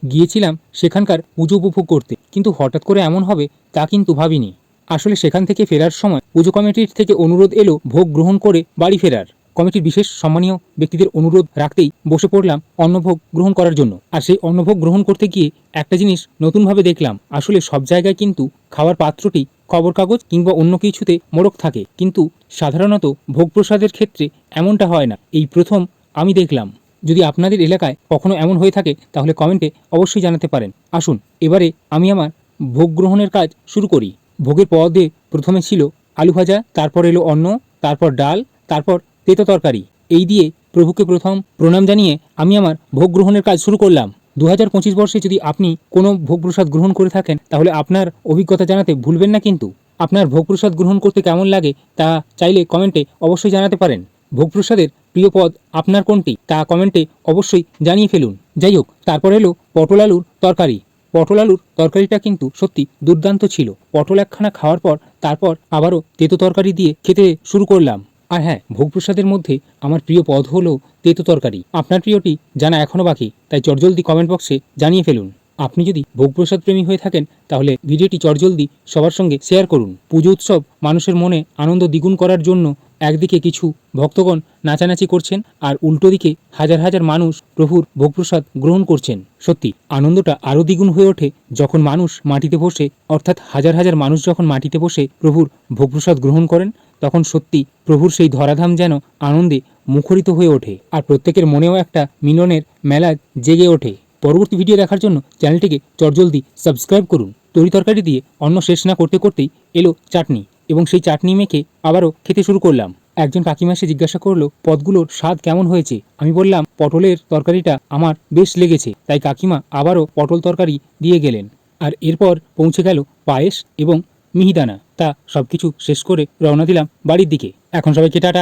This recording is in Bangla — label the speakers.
Speaker 1: গিয়েছিলাম সেখানকার পুজো উপভোগ করতে, কিন্তু হঠাৎ করে এমন হবে তা কিন্তু ভাবিনি। আসলে সেখান থেকে ফেরার সময় পুজো কমিটির থেকে অনুরোধ এলো ভোগ গ্রহণ করে বাড়ি ফেরার। কমিটির বিশেষ সম্মানীয় ব্যক্তিদের অনুরোধ রাখতেই বসে পড়লাম অন্নভোগ গ্রহণ করার জন্য। আর সেই অন্নভোগ গ্রহণ করতে গিয়ে একটা জিনিস নতুনভাবে দেখলাম, আসলে সব জায়গায় কিন্তু খাওয়ার পাত্রটি খবর কাগজ কিংবা অন্য কিছুতে মোড়ক থাকে, কিন্তু সাধারণত ভোগ প্রসাদের ক্ষেত্রে এমনটা হয় না। এই প্রথম আমি দেখলাম। যদি আপনাদের এলাকায় কখনো এমন হয়ে থাকে তাহলে কমেন্টে অবশ্যই জানাতে পারেন। আসুন এবারে আমি আমার ভোগ গ্রহণের কাজ শুরু করি। ভোগের পদে প্রথমে ছিল আলু ভাজা, তারপর এলো অন্ন, তারপর ডাল, তারপর তেতো তরকারি। এই দিয়ে প্রভুকে প্রথম প্রণাম জানিয়ে আমি আমার ভোগ গ্রহণের কাজ শুরু করলাম। 2025 বর্ষে যদি আপনি কোনো ভোগ প্রসাদ গ্রহণ করে থাকেন তাহলে আপনার অভিজ্ঞতা জানাতে ভুলবেন না কিন্তু। আপনার ভোগ প্রসাদ গ্রহণ করতে কেমন লাগে তা চাইলে কমেন্টে অবশ্যই জানাতে পারেন। ভোগ প্রসাদের প্রিয় পদ আপনার কোনটি তা কমেন্টে অবশ্যই জানিয়ে ফেলুন। যাই হোক, তারপর এলো পটল আলুর তরকারি। পটল আলুর তরকারিটা কিন্তু সত্যি দুর্দান্ত ছিল। পটল একখানা খাওয়ার পর তারপর আবারও তেতো তরকারি দিয়ে খেতে শুরু করলাম। আর হ্যাঁ, ভোগ প্রসাদের মধ্যে আমার প্রিয় পদ হলো তেতো তরকারি। আপনার প্রিয়টি জানা এখনও বাকি, তাই চটজলদি কমেন্ট বক্সে জানিয়ে ফেলুন। আপনি যদি ভোগ প্রসাদ প্রেমী হয়ে থাকেন তাহলে ভিডিওটি চটজলদি সবার সঙ্গে শেয়ার করুন। পুজো উৎসব মানুষের মনে আনন্দ দ্বিগুণ করার জন্য একদিকে কিছু ভক্তগণ নাচানাচি করছেন, আর উল্টো দিকে হাজার হাজার মানুষ প্রভুর ভোগপ্রসাদ গ্রহণ করছেন। সত্যি আনন্দটা আরও দ্বিগুণ হয়ে ওঠে যখন মানুষ মাটিতে বসে, অর্থাৎ হাজার হাজার মানুষ যখন মাটিতে বসে প্রভুর ভোগপ্রসাদ গ্রহণ করেন, তখন সত্যি প্রভুর সেই ধরাধাম যেন আনন্দে মুখরিত হয়ে ওঠে, আর প্রত্যেকের মনেও একটা মিলনের মেলা জেগে ওঠে। পরবর্তী ভিডিও দেখার জন্য চ্যানেলটিকে চটজলদি সাবস্ক্রাইব করুন। তরি তরকারি দিয়ে অন্ন শেষ না করতে করতেই এলো চাটনি, এবং সেই চাটনি মেখে আবারও খেতে শুরু করলাম। একজন কাকিমা এসে জিজ্ঞাসা করলো পদগুলোর স্বাদ কেমন হয়েছে। আমি বললাম পটলের তরকারিটা আমার বেশ লেগেছে, তাই কাকিমা আবারও পটল তরকারি দিয়ে গেলেন। আর এরপর পৌঁছে গেল পায়েস এবং মিহিদানা। তা সবকিছু শেষ করে রওনা দিলাম বাড়ির দিকে। এখন সবাইকে টাটা।